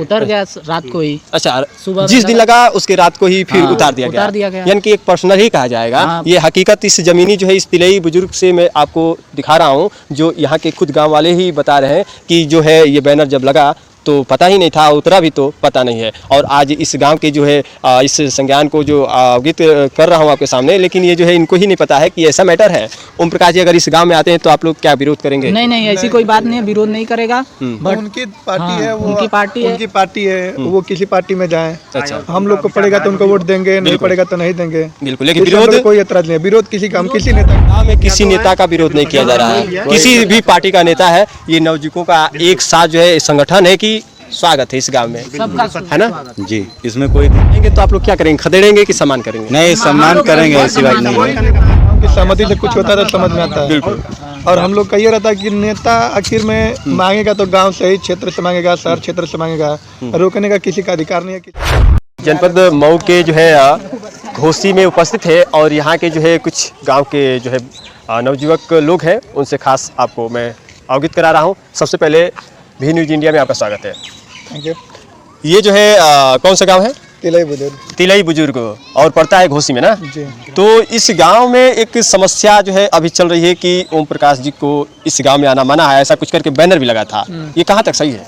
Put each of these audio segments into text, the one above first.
उतर गया रात को ही। अच्छा, सुबह जिस दिन लगा उसके रात को ही फिर उतार दिया गया। यानी कि एक पर्सनल ही कहा जाएगा। ये हकीकत इस जमीनी जो है इस तिलई बुजुर्ग से मैं आपको दिखा रहा हूँ, जो यहाँ के खुद गांव वाले ही बता रहे हैं कि जो है ये बैनर जब लगा तो पता ही नहीं था, उतरा भी तो पता नहीं है। और आज इस गांव के जो है इस संज्ञान को जो अवगत कर रहा हूं आपके सामने, लेकिन ये जो है इनको ही नहीं पता है कि ऐसा मैटर है। ओम प्रकाश जी अगर इस गांव में आते हैं तो आप लोग क्या विरोध करेंगे? नहीं, ऐसी कोई बात नहीं है, विरोध नहीं करेगा। बट उनकी पार्टी है, वो उनकी पार्टी है, वो किसी पार्टी में जाए। अच्छा, हम लोग को पड़ेगा तो उनको वोट देंगे, नहीं पड़ेगा तो नहीं देंगे। बिल्कुल, लेकिन विरोध कोई एतराज नहीं है। विरोध किसी नेता गाँव में किसी नेता का विरोध नहीं किया जा रहा है, किसी भी पार्टी का नेता है। ये नवयुवकों का एक साथ जो है संगठन है कि स्वागत है इस गांव में, है ना जी। इसमें कोई देंगे तो आप लोग क्या करेंगे, खदेड़ेंगे कि सम्मान करेंगे? नहीं, सम्मान करेंगे, ऐसी बात नहीं है। की सहमति से कुछ होता है तो समझ में आता है। बिल्कुल। और हम लोग का ये रहता है कि नेता आखिर में मांगेगा तो गांव से ही, क्षेत्र से मांगेगा, शहर क्षेत्र से मांगेगा। रोकने का किसी का अधिकार नहीं है। जनपद मऊ के जो है घोसी में उपस्थित है और यहाँ के जो है कुछ गांव के जो है नवयुवक लोग हैं, उनसे खास आपको मैं अवगत करा रहा हूँ। सबसे पहले भी न्यूज इंडिया में आपका स्वागत है। Thank you. ये जो है कौन सा गांव है? तिलई बुजुर्ग और पड़ता है घोसी में ना जी। तो इस गांव में एक समस्या जो है अभी चल रही है कि ओम प्रकाश जी को इस गांव में आना मना है, ऐसा कुछ करके बैनर भी लगा था। ये कहाँ तक सही है?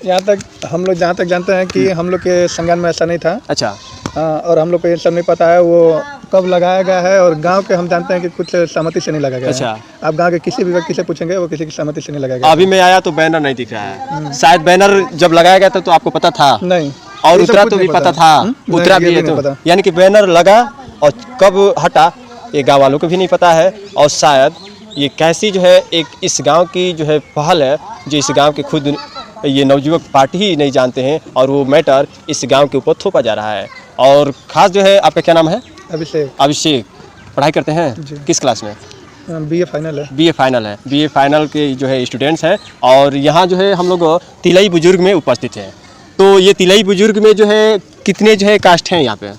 यहाँ तक हम लोग जहाँ तक जानते हैं कि हम लोग के संज्ञान में ऐसा नहीं था। अच्छा। और हम लोग को ये सब नहीं पता है वो कब लगाया गया है, और गांव के हम जानते हैं कि कुछ सहमति से नहीं लगाया गया अच्छा। है। आप गांव के किसी भी व्यक्ति से पूछेंगे, वो किसी की सहमति से नहीं लगाया गया। अभी मैं आया तो बैनर नहीं दिख रहा है। शायद बैनर जब लगाया गया था तो आपको पता था? नहीं। और उतरा तो भी पता था? उतरा भी है तो यानी कि बैनर लगा और कब हटा ये गाँव वालों को भी नहीं पता है। और शायद ये कैसी जो है एक इस गाँव की जो है पहल है, जो इस गाँव के खुद ये नवयुवक पार्टी ही नहीं जानते हैं, और वो मैटर इस गांव के ऊपर थोपा जा रहा है। और खास जो है, आपका क्या नाम है? अभिषेक। पढ़ाई करते हैं किस क्लास में? बीए फाइनल है। बीए फाइनल के जो है स्टूडेंट्स हैं। और यहाँ जो है हम लोग तिलई बुजुर्ग में उपस्थित हैं। तो ये तिलई बुजुर्ग में जो है कितने जो है कास्ट हैं यहाँ पे?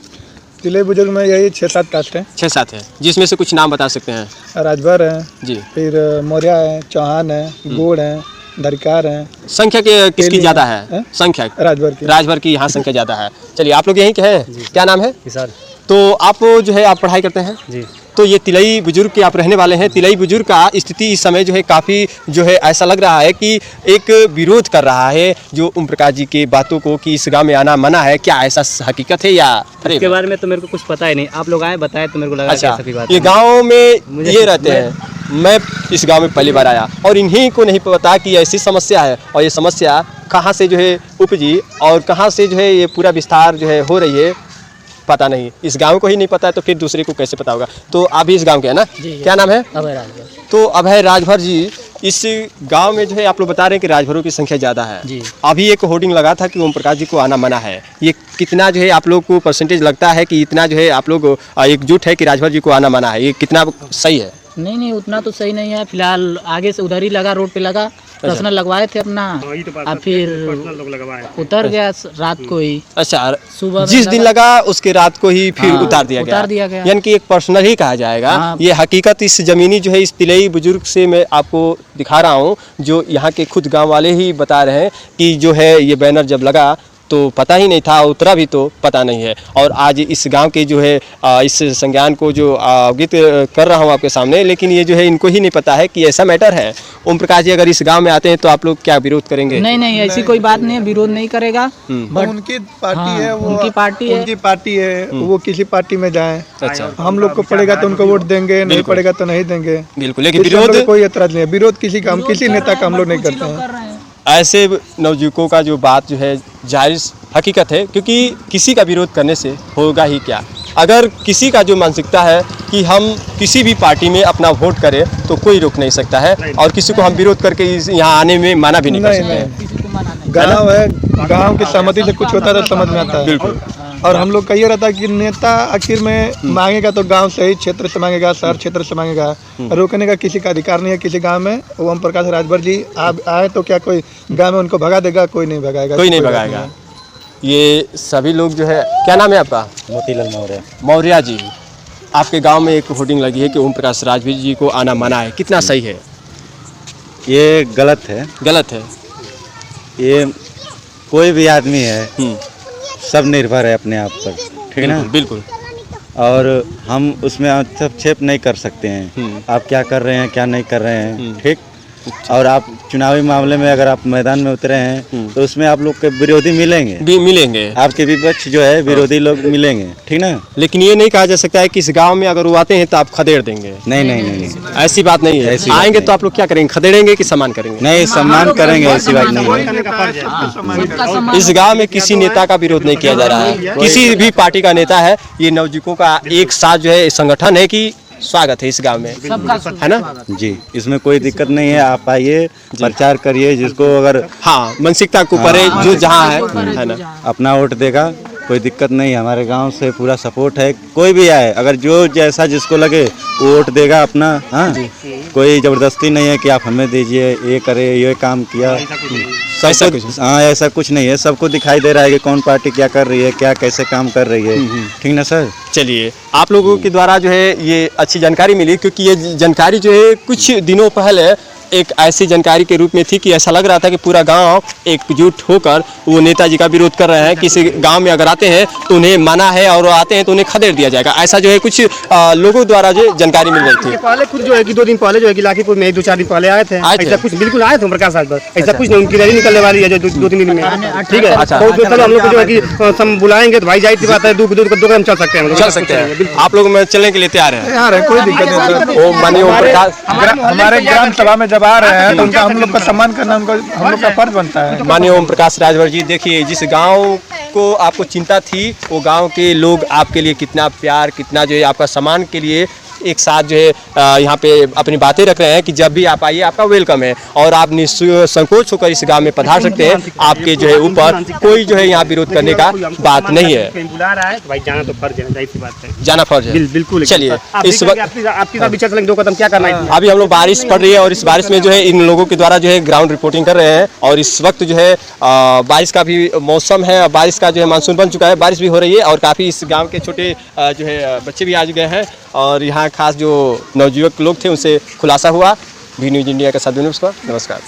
तिलई बुजुर्ग में यही 6-7 कास्ट हैं। 6-7 है, जिसमें से कुछ नाम बता सकते हैं? राजभर है जी, फिर मौर्य है, चौहान है, गोड़ है, धरिकार है। संख्या किसकी ज्यादा है? संख्या राजभर की यहाँ संख्या ज्यादा है। चलिए, आप लोग यहीं के हैं? क्या नाम है? विशाल। तो आप जो है आप पढ़ाई करते हैं जी। तो ये तिलई बुजुर्ग के आप रहने वाले हैं। तिलई बुजुर्ग का स्थिति इस समय जो है काफ़ी जो है ऐसा लग रहा है कि एक विरोध कर रहा है जो ओम प्रकाश जी के बातों को कि इस गांव में आना मना है। क्या ऐसा हकीकत है या? इसके बारे में तो मेरे को कुछ पता ही नहीं, आप लोग आए बताए तो मेरे को लगा। अच्छा, ये गाँव में ये रहते हैं। मैं इस गांव में पहली बार आया और इन्हीं को नहीं पता कि ऐसी समस्या है, और ये समस्या कहां से जो है उपजी और कहां से जो है ये पूरा विस्तार जो है हो रही है, पता नहीं। इस गांव को ही नहीं पता है तो फिर दूसरे को कैसे पता होगा? तो आप भी इस गांव के हैं ना? क्या नाम है? अभय राजभर। तो अभय राजभर जी, इस गांव में जो है आप लोग बता रहे हैं कि राजभरों की संख्या ज़्यादा है जी। अभी एक होर्डिंग लगा था कि ओम प्रकाश जी को आना मना है। ये कितना जो है आप लोग को परसेंटेज लगता है कि इतना जो है आप लोग एकजुट है कि राजभर जी को आना मना है? ये कितना सही है? नहीं, उतना तो सही नहीं है। फिलहाल आगे से उधर ही लगा, रोड पे लगा, पर्सनल लगवाए थे अपना, और फिर उतर गया रात को ही। अच्छा, सुबह जिस दिन लगा उसके रात को ही फिर उतार दिया गया यानी कि एक पर्सनल ही कहा जाएगा। ये हकीकत इस जमीनी जो है इस तिलई बुजुर्ग से मैं आपको दिखा रहा हूँ, जो यहाँ के खुद गांव वाले ही बता रहे हैं कि जो है ये बैनर जब लगा तो पता ही नहीं था, उतरा भी तो पता नहीं है। और आज इस गांव के जो है इस संज्ञान को जो अवगत कर रहा हूं आपके सामने, लेकिन ये जो है इनको ही नहीं पता है कि ऐसा मैटर है। ओम प्रकाश जी अगर इस गांव में आते हैं तो आप लोग क्या विरोध करेंगे? नहीं, ऐसी कोई बात नहीं है, विरोध नहीं करेगा। बट उनकी पार्टी है, वो उनकी पार्टी है, वो किसी पार्टी में जाए। अच्छा, हम लोग को पड़ेगा तो उनको वोट देंगे, नहीं पड़ेगा तो नहीं देंगे। बिल्कुल, लेकिन विरोध कोई एतराज नहीं है। विरोध किसी नेता का हम लोग नहीं करते हैं। ऐसे नवयुवकों का जो बात जो है जायज़ हकीकत है, क्योंकि किसी का विरोध करने से होगा ही क्या। अगर किसी का जो मानसिकता है कि हम किसी भी पार्टी में अपना वोट करें तो कोई रोक नहीं सकता है, और किसी को हम विरोध करके यहाँ आने में माना भी नहीं कर सकते। गाँव है, गाँव की सहमति से कुछ होता है तो समझ में आता है। बिल्कुल। और हम लोग का ये रहता है कि नेता आखिर में मांगेगा तो गांव से ही, क्षेत्र से मांगेगा, शहर क्षेत्र से मांगेगा। रोकने का किसी का अधिकार नहीं है किसी गांव में। ओम प्रकाश राजभर जी आप आए तो क्या कोई गांव में उनको भगा देगा? कोई नहीं भगाएगा। कोई नहीं भगाएगा। ये सभी लोग जो है, क्या नाम है आपका? मोतीलाल मौर्य। मौर्य जी, आपके गांव में एक होर्डिंग लगी है कि ओम प्रकाश राजभर जी को आना मना है, कितना सही है? ये गलत है। गलत है? ये कोई भी आदमी है सब निर्भर है अपने आप पर, ठीक है ना। बिल्कुल। और हम उसमें हस्तक्षेप नहीं कर सकते हैं, आप क्या कर रहे हैं क्या नहीं कर रहे हैं, ठीक। और आप चुनावी मामले में अगर आप मैदान में उतरे हैं तो उसमें आप लोग के विरोधी मिलेंगे, आपके विपक्ष जो है विरोधी लोग मिलेंगे, ठीक ना। लेकिन ये नहीं कहा जा सकता है कि इस गांव में अगर वो आते हैं तो आप खदेड़ देंगे। नहीं, ऐसी बात नहीं है। आएंगे तो आप लोग क्या करेंगे, खदेड़ेंगे कि सम्मान करेंगे? नहीं, सम्मान करेंगे, ऐसी बात नहीं है। इस गांव में किसी नेता का विरोध नहीं किया जा रहा है, किसी भी पार्टी का नेता है। ये नवजुवकों का एक साथ जो है संगठन है कि स्वागत है इस गांव में, है ना जी। इसमें कोई दिक्कत नहीं है, आप आइए, प्रचार करिए, जिसको अगर मानसिकता को परे जो जहाँ है ना, अपना वोट देगा, कोई दिक्कत नहीं। हमारे गांव से पूरा सपोर्ट है, कोई भी आए, अगर जो जैसा जिसको लगे वो वोट देगा अपना। हाँ, कोई जबरदस्ती नहीं है कि आप हमें दीजिए, ये करे, ये काम किया, ऐसा कुछ नहीं है। सबको दिखाई दे रहा है कि कौन पार्टी क्या कर रही है, क्या कैसे काम कर रही है, ठीक ना सर। चलिए, आप लोगों के द्वारा जो है ये अच्छी जानकारी मिली, क्योंकि ये जानकारी जो है कुछ दिनों पहले एक ऐसी जानकारी के रूप में थी कि ऐसा लग रहा था कि पूरा गांव एकजुट होकर वो नेताजी का विरोध कर रहे हैं। किसी गांव में अगर आते हैं तो उन्हें मना है और वो आते हैं तो उन्हें खदेड़ दिया जाएगा, ऐसा जो है कुछ लोगों द्वारा जो जानकारी मिल रही थी। पहले खुद जो है कि 2 दिन पहले जो है कि लाखीपुर में 2-4 दिन पहले आए थे, ऐसा कुछ बिल्कुल आए थे प्रकाश राज पर, ऐसा कुछ नहीं। उनकी रैली निकलने वाली है जो 2-3 दिन में, ठीक है। अच्छा, तो चलो हम लोग जो है कि हम बुलाएंगे तो भाई जाहिर सी बात है, 2 कदम चल सकते हैं, आप लोग में चलने के लिए तैयार है? कोई दिक्कत नहीं। माननीय ओम प्रकाश हमारे ग्राम सभा में जब आ रहे हैं तो हम लोग का सम्मान करना हम लोग का फर्ज बनता है। माननीय ओम प्रकाश राजभर जी, देखिए जिस गांव को आपको चिंता थी वो गांव के लोग आपके लिए कितना प्यार, कितना जो है आपका सम्मान के लिए एक साथ जो है यहाँ पे अपनी बातें रख रहे हैं कि जब भी आप आइए आपका वेलकम है और आप निसंकोच होकर इस गांव में पधार सकते हैं। आपके जो है ऊपर कोई जो है यहाँ विरोध करने का बात नहीं है। बुला रहा है तो भाई जाना तो फर्ज है, जाहिर सी बात है, जाना फर्ज है। बिल्कुल। चलिए, इस वक्त आपके साथ विचार चलेंगे 2 कदम, क्या करना है। अभी हम लोग बारिश पड़ रही है और इस बारिश में जो है इन लोगों के द्वारा जो है ग्राउंड रिपोर्टिंग कर रहे हैं और इस वक्त जो है बारिश का भी मौसम है, बारिश का जो है मानसून बन चुका है, बारिश भी हो रही है और काफ़ी इस गांव के छोटे जो है बच्चे भी आ गए हैं और यहाँ खास जो नवयुवक लोग थे उनसे खुलासा हुआ। भी न्यूज़ इंडिया का साथ नमस्कार।